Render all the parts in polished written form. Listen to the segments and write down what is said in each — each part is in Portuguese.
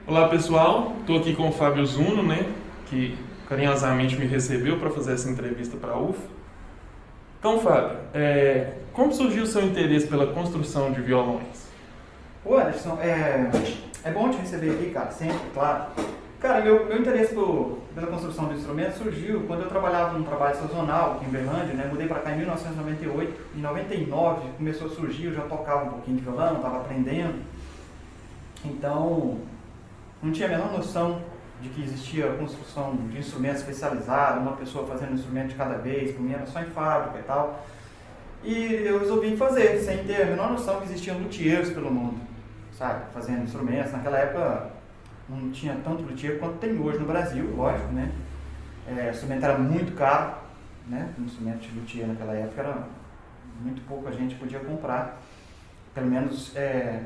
Olá pessoal, estou aqui com o Fábio Zuno, que carinhosamente me recebeu para fazer essa entrevista para a UF. Então Fábio, como surgiu o seu interesse pela construção de violões? Ô Anderson, é bom te receber aqui, cara, sempre, claro. Cara, meu interesse pela construção do instrumento surgiu quando eu trabalhava num trabalho sazonal aqui em Berlândia, né? Mudei para cá em 1998, em 99 começou a surgir, eu já tocava um pouquinho de violão, estava aprendendo. Então, não tinha a menor noção de que existia a construção de instrumento especializado, uma pessoa fazendo um instrumento de cada vez, por mim era só em fábrica e tal. E eu resolvi fazer, sem ter a menor noção que existiam luthiers pelo mundo, sabe? Fazendo instrumentos. Naquela época não tinha tanto luthier quanto tem hoje no Brasil, lógico, né? O instrumento era muito caro, né? Um instrumento de luthier naquela época era muito pouco a gente podia comprar. Pelo menos era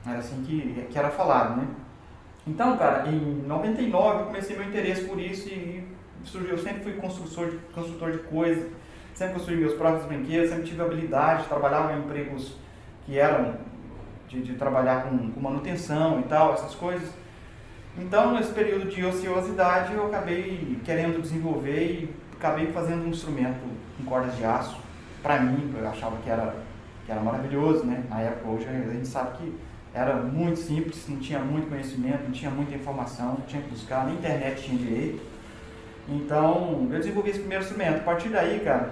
assim que era falado, né? Então, cara, em 99 eu comecei meu interesse por isso e surgiu. Eu sempre fui construtor de coisas, sempre construí meus próprios brinquedos, sempre tive habilidade, trabalhava em empregos que eram de trabalhar com manutenção e tal, essas coisas. Então, nesse período de ociosidade, eu acabei querendo desenvolver e acabei fazendo um instrumento com cordas de aço. Para mim, eu achava que era maravilhoso, né? Na época, hoje a gente sabe que era muito simples, não tinha muito conhecimento, não tinha muita informação, não tinha que buscar, nem internet tinha direito. Então, eu desenvolvi esse primeiro instrumento. A partir daí, cara,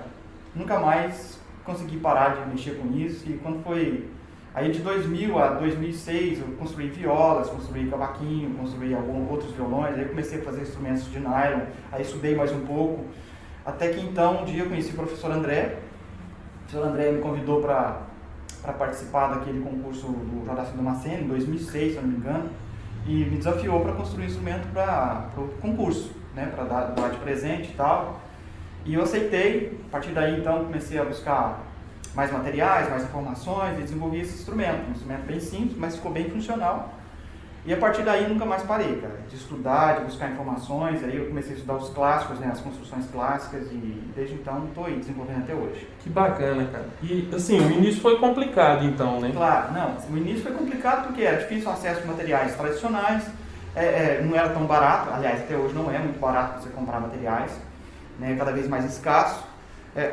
nunca mais consegui parar de mexer com isso. E quando foi aí de 2000 a 2006, eu construí violas, construí cavaquinho, construí alguns outros violões. Aí comecei a fazer instrumentos de nylon, aí estudei mais um pouco. Até que então, um dia eu conheci o professor André. O professor André me convidou para participar daquele concurso do Jodaci Damasceno, em 2006, se eu não me engano, e me desafiou para construir um instrumento para o concurso, né, para dar de presente e tal. E eu aceitei. A partir daí, então, comecei a buscar mais materiais, mais informações e desenvolvi esse instrumento. Um instrumento bem simples, mas ficou bem funcional. E a partir daí, nunca mais parei, cara, de estudar, de buscar informações. Aí eu comecei a estudar os clássicos, né, as construções clássicas, e desde então estou aí desenvolvendo até hoje. Que bacana, cara. E assim, o início foi complicado então, né? Claro, não, o início foi complicado porque era difícil o acesso a materiais tradicionais, não era tão barato, aliás, até hoje não é muito barato você comprar materiais, né, cada vez mais escasso.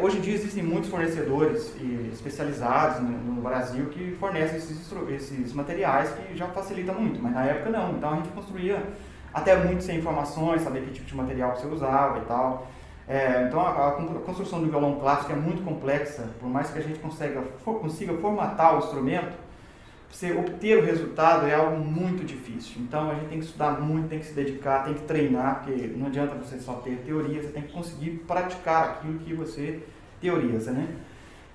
Hoje em dia existem muitos fornecedores especializados no Brasil que fornecem esses materiais que já facilita muito, mas na época não. Então a gente construía até muito sem informações, saber que tipo de material você usava e tal. Então a construção do violão clássico é muito complexa, por mais que a gente consiga formatar o instrumento, você obter o resultado é algo muito difícil. Então a gente tem que estudar muito, tem que se dedicar, tem que treinar, porque não adianta você só ter teoria, você tem que conseguir praticar aquilo que você teoriza, né?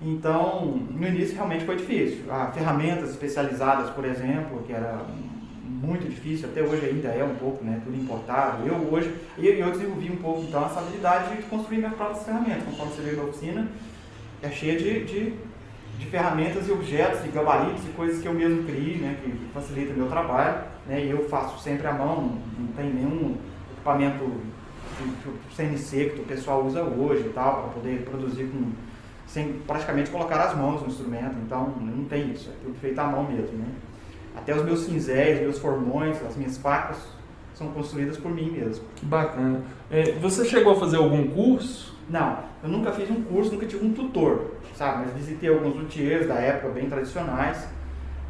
Então, no início realmente foi difícil. Ferramentas especializadas, por exemplo, que era muito difícil, até hoje ainda é um pouco, né? Tudo importado. Eu desenvolvi um pouco então essa habilidade de construir minhas próprias ferramentas. Conforme você vê na oficina, é cheia de ferramentas e objetos e gabaritos e coisas que eu mesmo crio, né, que facilita o meu trabalho, né, e eu faço sempre à mão, não tem nenhum equipamento CNC que o pessoal usa hoje e tal, para poder produzir sem praticamente colocar as mãos no instrumento. Então não tem isso, é tudo feito à mão mesmo, né. Até os meus cinzéis, meus formões, as minhas facas são construídas por mim mesmo. Que bacana. Você chegou a fazer algum curso? Não, eu nunca fiz um curso, nunca tive um tutor, sabe? Mas visitei alguns luthiers da época bem tradicionais,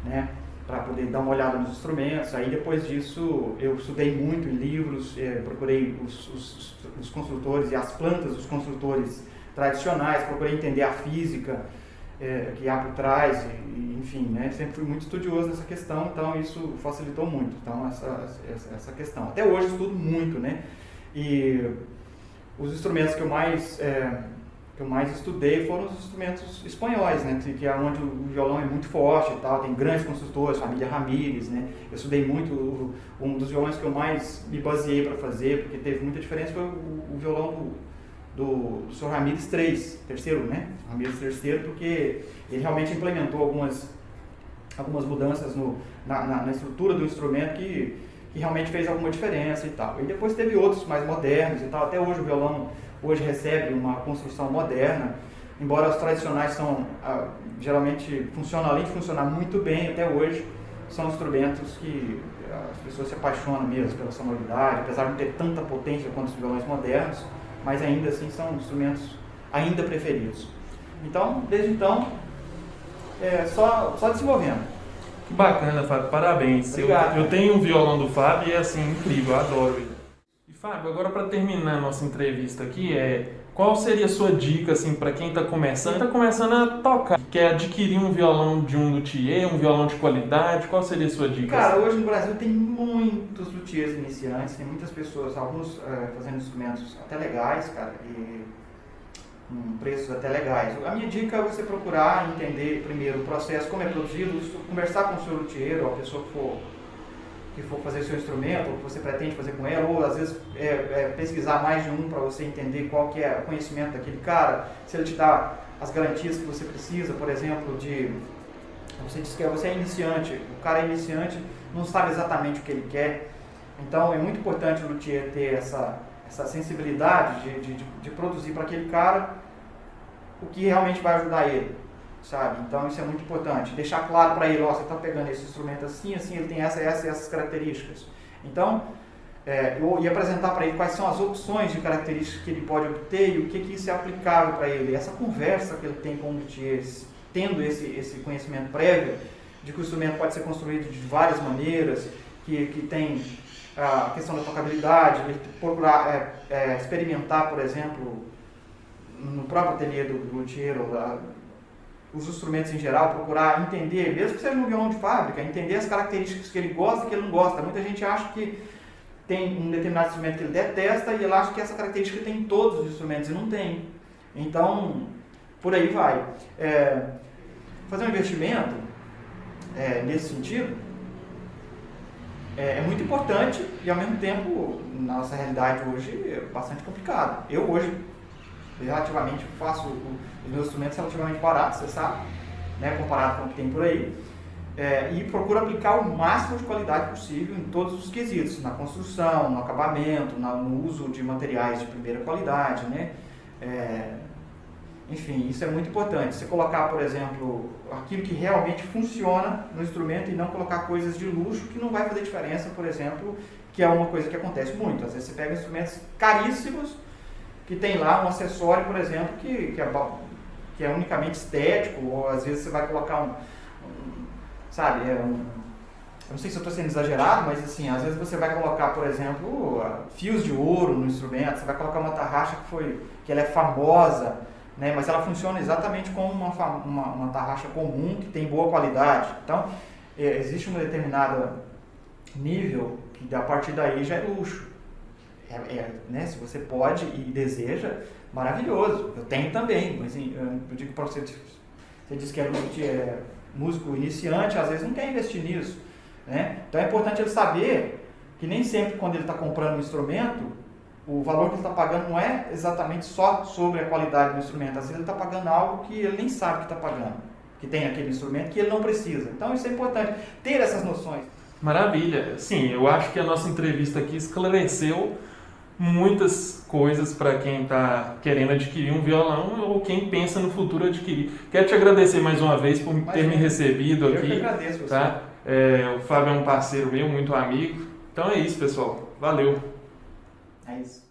né? Para poder dar uma olhada nos instrumentos. Aí depois disso eu estudei muito em livros, procurei os construtores e as plantas dos construtores tradicionais, procurei entender a física que há por trás, enfim, né? Sempre fui muito estudioso nessa questão, então isso facilitou muito. Então essa questão. Até hoje eu estudo muito, né? E os instrumentos que eu mais estudei foram os instrumentos espanhóis, né, que é onde o violão é muito forte e tal, tem grandes construtores, família Ramírez, né. Eu estudei muito, um dos violões que eu mais me baseei para fazer, porque teve muita diferença, foi o violão do Sr. Ramírez terceiro, né, Ramírez terceiro, porque ele realmente implementou algumas mudanças na estrutura do instrumento que realmente fez alguma diferença e tal. E depois teve outros mais modernos e tal. Até hoje o violão recebe uma construção moderna, embora os tradicionais geralmente funcionam, além de funcionar muito bem até hoje, são instrumentos que as pessoas se apaixonam mesmo pela sonoridade, apesar de não ter tanta potência quanto os violões modernos, mas ainda assim são instrumentos ainda preferidos. Então, desde então, só desenvolvendo. Que bacana, Fábio, parabéns. Obrigado. Eu tenho um violão do Fábio e é assim, incrível, eu adoro ele. E Fábio, agora para terminar a nossa entrevista aqui, qual seria a sua dica assim, para quem está começando a tocar, quer adquirir um violão de um luthier, um violão de qualidade, qual seria a sua dica? Cara, hoje no Brasil tem muitos luthiers iniciantes, tem muitas pessoas, alguns fazendo instrumentos até legais, cara, e com preços até legais. A minha dica é você procurar entender primeiro o processo, como é produzido, conversar com o seu luthier ou a pessoa que for fazer seu instrumento, ou que você pretende fazer com ela, ou às vezes pesquisar mais de um para você entender qual que é o conhecimento daquele cara, se ele te dá as garantias que você precisa, por exemplo, você diz que você é iniciante, o cara é iniciante, não sabe exatamente o que ele quer, então é muito importante o luthier ter essa sensibilidade de produzir para aquele cara o que realmente vai ajudar ele, sabe? Então isso é muito importante, deixar claro para ele, você está pegando esse instrumento assim, ele tem essas características. Então, e apresentar para ele quais são as opções de características que ele pode obter e o que isso é aplicável para ele. Essa conversa que ele tem com o luthier, tendo esse conhecimento prévio de que o instrumento pode ser construído de várias maneiras, que tem a questão da tocabilidade, procurar experimentar, por exemplo, no próprio ateliê do luthier, os instrumentos em geral, procurar entender, mesmo que seja um violão de fábrica, entender as características que ele gosta e que ele não gosta. Muita gente acha que tem um determinado instrumento que ele detesta e ele acha que essa característica tem em todos os instrumentos e não tem. Então, por aí vai. Fazer um investimento nesse sentido é muito importante e, ao mesmo tempo, na nossa realidade hoje, é bastante complicado. Eu hoje, relativamente, faço os meus instrumentos relativamente baratos, você sabe, né, comparado com o que tem por aí, e procuro aplicar o máximo de qualidade possível em todos os quesitos, na construção, no acabamento, no uso de materiais de primeira qualidade, né? Enfim, isso é muito importante. Você colocar, por exemplo, aquilo que realmente funciona no instrumento e não colocar coisas de luxo que não vai fazer diferença, por exemplo, que é uma coisa que acontece muito. Às vezes você pega instrumentos caríssimos que tem lá um acessório, por exemplo, que é unicamente estético, ou às vezes você vai colocar eu não sei se eu estou sendo exagerado, mas assim, às vezes você vai colocar, por exemplo, fios de ouro no instrumento, você vai colocar uma tarraxa que ela é famosa, né, mas ela funciona exatamente como uma tarraxa comum que tem boa qualidade. Então, existe um determinado nível que a partir daí já é luxo. Né, se você pode e deseja, maravilhoso. Eu tenho também, mas eu digo para você disse que é músico iniciante, às vezes não quer investir nisso. Né? Então é importante ele saber que nem sempre quando ele está comprando um instrumento, o valor que ele está pagando não é exatamente só sobre a qualidade do instrumento. Às vezes ele está pagando algo que ele nem sabe que está pagando, que tem aquele instrumento que ele não precisa. Então isso é importante, ter essas noções. Maravilha. Sim, eu acho que a nossa entrevista aqui esclareceu muitas coisas para quem está querendo adquirir um violão ou quem pensa no futuro adquirir. Quero te agradecer mais uma vez por ter me recebido aqui. Eu que agradeço você. Tá? O Fábio é um parceiro meu, muito amigo. Então é isso, pessoal. Valeu. É isso.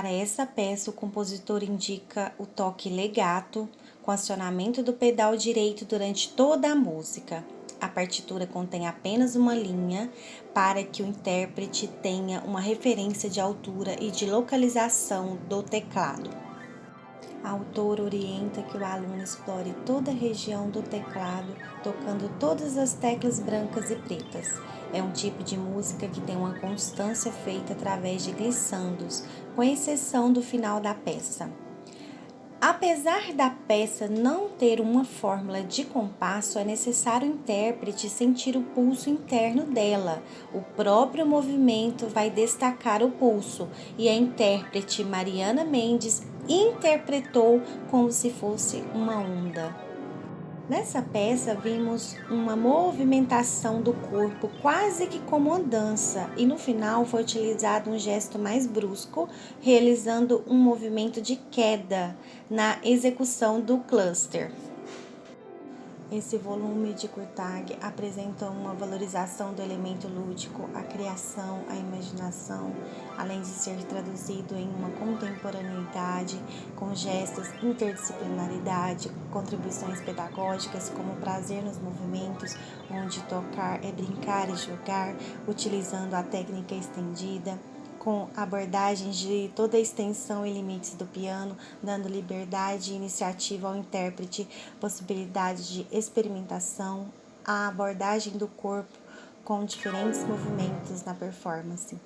Para essa peça, o compositor indica o toque legato, com acionamento do pedal direito durante toda a música. A partitura contém apenas uma linha para que o intérprete tenha uma referência de altura e de localização do teclado. A autora orienta que o aluno explore toda a região do teclado, tocando todas as teclas brancas e pretas. É um tipo de música que tem uma constância feita através de glissandos, com exceção do final da peça. Apesar da peça não ter uma fórmula de compasso, é necessário o intérprete sentir o pulso interno dela. O próprio movimento vai destacar o pulso, e a intérprete Mariana Mendes interpretou como se fosse uma onda. Nessa peça, vimos uma movimentação do corpo quase que como uma dança, e no final foi utilizado um gesto mais brusco, realizando um movimento de queda na execução do cluster. Esse volume de Kurtág apresenta uma valorização do elemento lúdico, a criação, a imaginação, além de ser traduzido em uma contemporaneidade com gestos, interdisciplinaridade, contribuições pedagógicas como prazer nos movimentos, onde tocar é brincar e jogar, utilizando a técnica estendida, com abordagens de toda a extensão e limites do piano, dando liberdade e iniciativa ao intérprete, possibilidade de experimentação, a abordagem do corpo com diferentes movimentos na performance.